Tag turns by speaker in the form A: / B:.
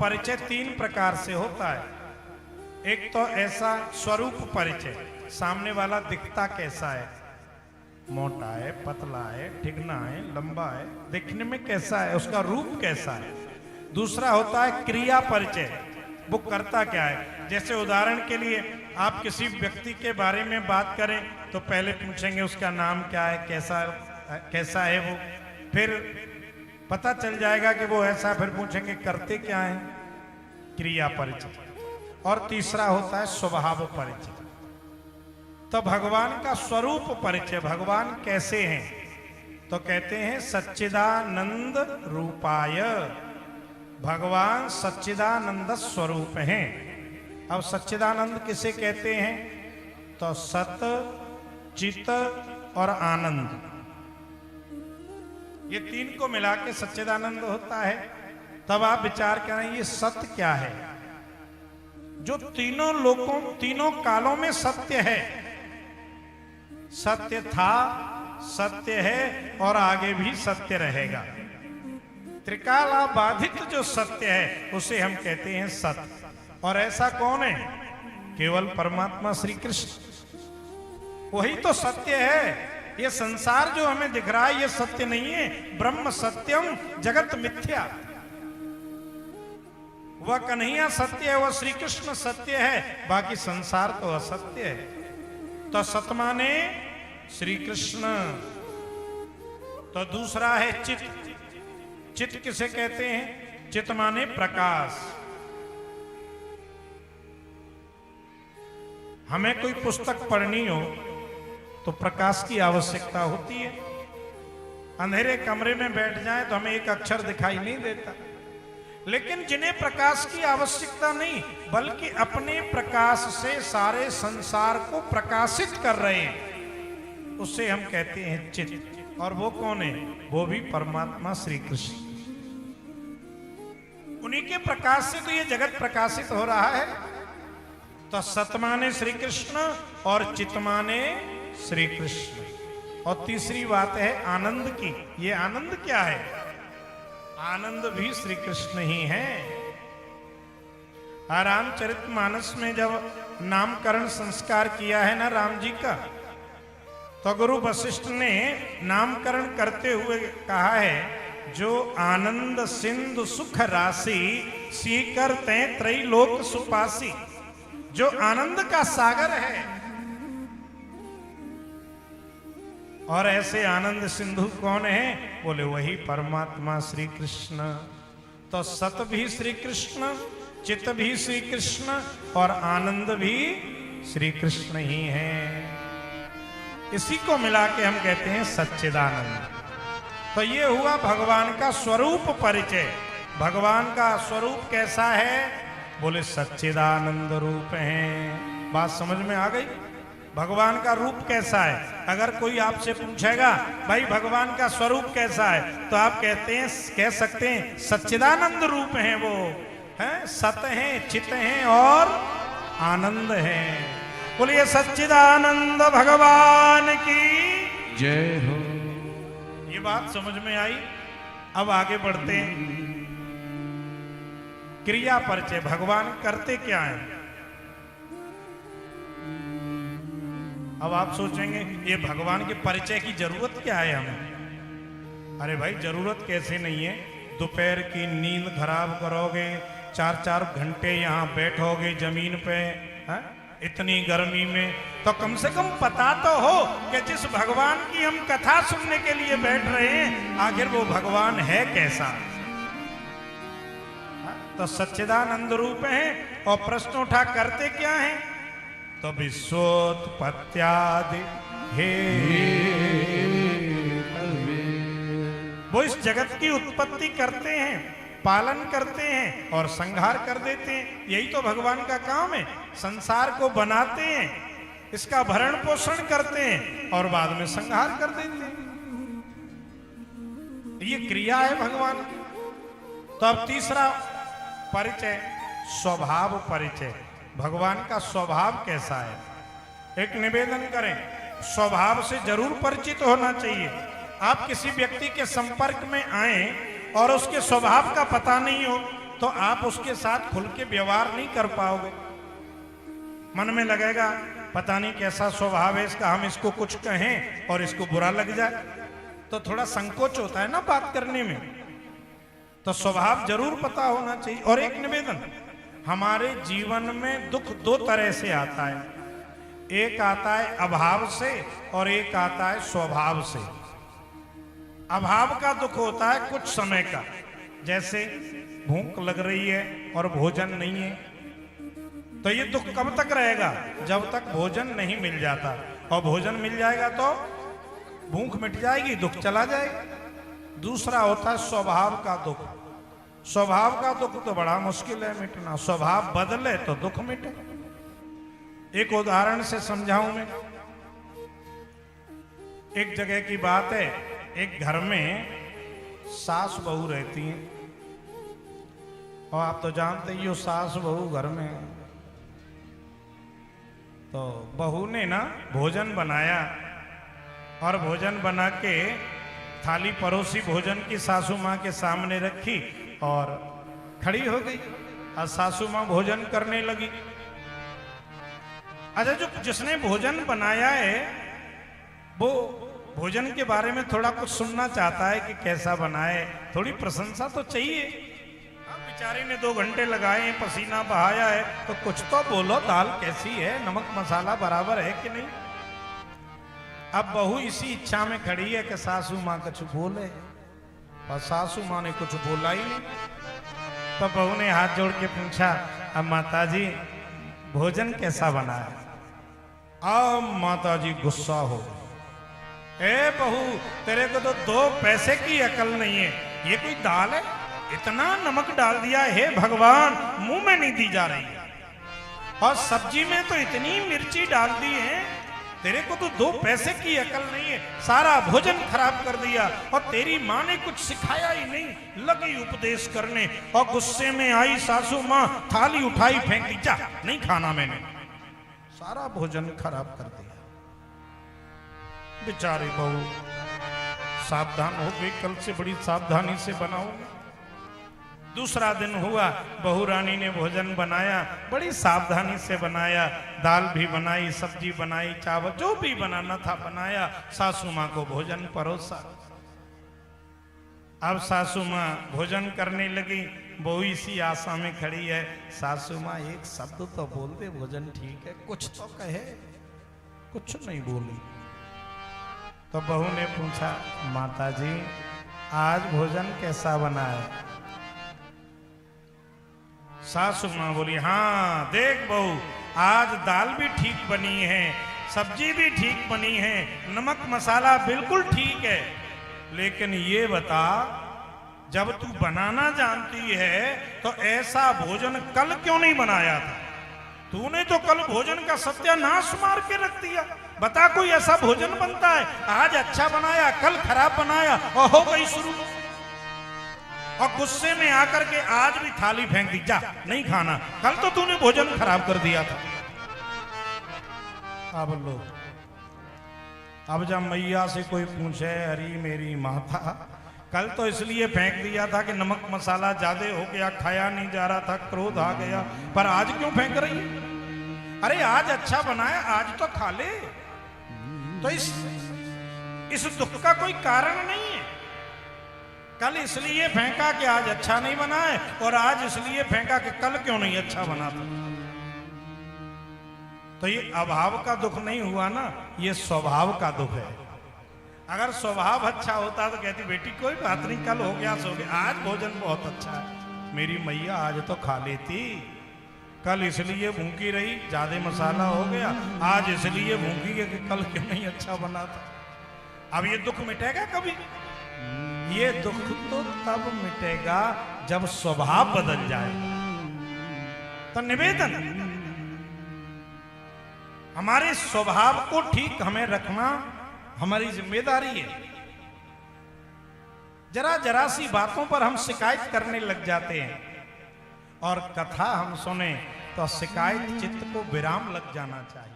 A: परिचय तीन प्रकार से होता है। एक तो ऐसा स्वरूप परिचय, सामने वाला दिखता कैसा है, मोटा है, पतला है, ठिगना है, लंबा है, दिखने में कैसा है, उसका रूप कैसा है। दूसरा होता है क्रिया परिचय, वो करता क्या है। जैसे उदाहरण के लिए आप किसी व्यक्ति के बारे में बात करें तो पहले पूछेंगे उसका नाम क्या है, कैसा है वो, फिर पता चल जाएगा कि वो ऐसा, फिर पूछेंगे करते क्या है, क्रिया परिचय। और तीसरा होता है स्वभाव परिचय। तो भगवान का स्वरूप परिचय, भगवान कैसे हैं, तो कहते हैं सच्चिदानंद रूपाय, भगवान सच्चिदानंद स्वरूप हैं। अब सच्चिदानंद किसे कहते हैं, तो सत, चित और आनंद, ये तीन को मिला के सच्चिदानंद होता है। तब आप विचार करें ये सत्य क्या है, जो तीनों कालों में सत्य है, सत्य था, सत्य है और आगे भी सत्य रहेगा। त्रिकाला बाधित जो सत्य है उसे हम कहते हैं सत्य। और ऐसा कौन है, केवल परमात्मा श्री कृष्ण, वही तो सत्य है। ये संसार जो हमें दिख रहा है ये सत्य नहीं है। ब्रह्म सत्यम जगत मिथ्या, वह कन्हैया सत्य है, वह श्री कृष्ण सत्य है, बाकी संसार तो असत्य है। तो सत माने श्री कृष्ण। तो दूसरा है चित। चित किसे कहते हैं, चित माने प्रकाश। हमें कोई पुस्तक पढ़नी हो तो प्रकाश की आवश्यकता होती है। अंधेरे कमरे में बैठ जाए तो हमें एक अक्षर दिखाई नहीं देता। लेकिन जिन्हें प्रकाश की आवश्यकता नहीं, बल्कि अपने प्रकाश से सारे संसार को प्रकाशित कर रहे हैं, उसे हम कहते हैं चित। और वो कौन है, वो भी परमात्मा श्री कृष्ण। उन्हीं के प्रकाश से तो ये जगत प्रकाशित हो रहा है। तो सत माने श्री कृष्ण और चित माने श्री कृष्ण। और तीसरी बात है आनंद की। ये आनंद क्या है, आनंद भी श्री कृष्ण ही है। रामचरितमानस में जब नामकरण संस्कार किया है ना राम जी का, तो गुरु वशिष्ठ ने नामकरण करते हुए कहा है, जो आनंद सिंधु सुख राशि सीकर ते त्रैलोक सुपासी। जो आनंद का सागर है, और ऐसे आनंद सिंधु कौन है, बोले वही परमात्मा श्री कृष्ण। तो सत भी श्री कृष्ण, चित भी श्री कृष्ण और आनंद भी श्री कृष्ण ही है। इसी को मिला के हम कहते हैं सच्चिदानंद। तो ये हुआ भगवान का स्वरूप परिचय। भगवान का स्वरूप कैसा है, बोले सच्चिदानंद रूप है। बात समझ में आ गई। भगवान का रूप कैसा है, अगर कोई आपसे पूछेगा भाई भगवान का स्वरूप कैसा है, तो आप कह सकते हैं सच्चिदानंद रूप है। वो है सत है, चित है और आनंद है। बोलिए सच्चिदानंद भगवान की
B: जय हो।
A: ये बात समझ में आई। अब आगे बढ़ते हैं। क्रिया परिचय, भगवान करते क्या है। अब आप सोचेंगे ये भगवान के परिचय की जरूरत क्या है हमें। अरे भाई जरूरत कैसे नहीं है। दोपहर की नींद खराब करोगे, 4-4 घंटे यहाँ बैठोगे जमीन पे, है? इतनी गर्मी में, तो कम से कम पता तो हो कि जिस भगवान की हम कथा सुनने के लिए बैठ रहे हैं, आखिर वो भगवान है कैसा। तो सच्चिदानंद रूप है। और प्रश्न उठा करते क्या है, तो विश्वोत्पत्त्यादि हे, वो इस जगत की उत्पत्ति करते हैं, पालन करते हैं और संहार कर देते हैं। यही तो भगवान का काम है। संसार को बनाते हैं, इसका भरण पोषण करते हैं और बाद में संहार कर देते हैं। ये क्रिया है भगवान की। तो अब तीसरा परिचय, स्वभाव परिचय। भगवान का स्वभाव कैसा है। एक निवेदन करें, स्वभाव से जरूर परिचित होना चाहिए। आप किसी व्यक्ति के संपर्क में आए और उसके स्वभाव का पता नहीं हो, तो आप उसके साथ खुल के व्यवहार नहीं कर पाओगे। मन में लगेगा पता नहीं कैसा स्वभाव है इसका, हम इसको कुछ कहें और इसको बुरा लग जाए, तो थोड़ा संकोच होता है ना बात करने में। तो स्वभाव जरूर पता होना चाहिए। और एक निवेदन, हमारे जीवन में दुख दो तरह से आता है, एक आता है अभाव से और एक आता है स्वभाव से। अभाव का दुख होता है कुछ समय का, जैसे भूख लग रही है और भोजन नहीं है, तो ये दुख कब तक रहेगा? जब तक भोजन नहीं मिल जाता, और भोजन मिल जाएगा तो भूख मिट जाएगी, दुख चला जाएगा। दूसरा होता है स्वभाव का दुख। स्वभाव का दुख तो बड़ा मुश्किल है मिटना, स्वभाव बदले तो दुख मिटे। एक उदाहरण से समझाऊं मैं। एक जगह की बात है, एक घर में सास बहू रहती हैं, और आप तो जानते ही हो सास बहू घर में। तो बहू ने ना भोजन बनाया, और भोजन बना के थाली परोसी, भोजन की सासू माँ के सामने रखी और खड़ी हो गई, और सासू माँ भोजन करने लगी। अच्छा, जो जिसने भोजन बनाया है वो भोजन के बारे में थोड़ा कुछ सुनना चाहता है कि कैसा बनाए, थोड़ी प्रशंसा तो चाहिए। बेचारे ने 2 घंटे लगाए, पसीना बहाया है, तो कुछ तो बोलो, दाल कैसी है, नमक मसाला बराबर है कि नहीं। अब बहू इसी इच्छा में खड़ी है कि सासू माँ कुछ बोले, और सासू माँ ने कुछ बोला ही नहीं। तो बहू ने हाथ जोड़ के पूछा, अब माता जी भोजन कैसा बना है? अब माता जी गुस्सा हो गई, ए बहू तेरे को तो 2 पैसे की अकल नहीं है, ये कोई दाल है? इतना नमक डाल दिया है भगवान, मुंह में नहीं दी जा रही है, और सब्जी में तो इतनी मिर्ची डाल दी है, तेरे को तो 2 पैसे की अकल नहीं है, सारा भोजन खराब कर दिया, और तेरी माँ ने कुछ सिखाया ही नहीं। लगी उपदेश करने, और गुस्से में आई सासू माँ, थाली उठाई फेंक दी, जा नहीं खाना मैंने, सारा भोजन खराब कर दिया। बेचारी बहू सावधान हो गई, कल से बड़ी सावधानी से बनाऊंगी। दूसरा दिन हुआ, बहू रानी ने भोजन बनाया, बड़ी सावधानी से बनाया, दाल भी बनाई, सब्जी बनाई, चावल जो भी बनाना था बनाया, सासू माँ को भोजन परोसा। अब सासू माँ भोजन करने लगी, बहू इसी आशा में खड़ी है, सासू माँ एक शब्द तो बोल दे, भोजन ठीक है, कुछ तो कहे, कुछ नहीं बोली। तो बहू ने पूछा, माता जी आज भोजन कैसा बना है? सासू माँ बोली, हाँ देख बहू, आज दाल भी ठीक बनी है, सब्जी भी ठीक बनी है, नमक मसाला बिल्कुल ठीक है, लेकिन ये बता, जब तू बनाना जानती है तो ऐसा भोजन कल क्यों नहीं बनाया था? तूने तो कल भोजन का सत्यानाश मार के रख दिया। बता, कोई ऐसा भोजन बनता है, आज अच्छा बनाया कल खराब बनाया, और हो गई शुरू। और गुस्से में आकर के आज भी थाली फेंक दी, जा नहीं खाना, कल तो तूने भोजन खराब कर दिया था। अब लो, अब जब मैया से कोई पूछे, अरे मेरी माता कल तो इसलिए फेंक दिया था कि नमक मसाला ज्यादा हो गया, खाया नहीं जा रहा था, क्रोध आ गया, पर आज क्यों फेंक रही है? अरे आज अच्छा बनाया, आज तो खा ले। तो इस दुख का कोई कारण नहीं है। कल इसलिए फेंका कि आज अच्छा नहीं बना है, और आज इसलिए फेंका कि कल क्यों नहीं अच्छा बना था। तो ये अभाव का दुख नहीं हुआ ना, ये स्वभाव का दुख है। अगर स्वभाव अच्छा होता तो कहती, बेटी कोई बात नहीं, कल हो गया सो गया, आज भोजन बहुत अच्छा है, मेरी मैया आज तो खा लेती, कल इसलिए भूखी रही, ज्यादा मसाला हो गया, आज इसलिए भूखी है कि कल क्यों नहीं अच्छा बना था। अब ये दुख मिटेगा कभी? ये दुख तो तब मिटेगा जब स्वभाव बदल जाए। तो निवेदन, हमारे स्वभाव को ठीक हमें रखना हमारी जिम्मेदारी है। जरा जरा सी बातों पर हम शिकायत करने लग जाते हैं, और कथा हम सुने तो शिकायत चित्त को विराम लग जाना चाहिए।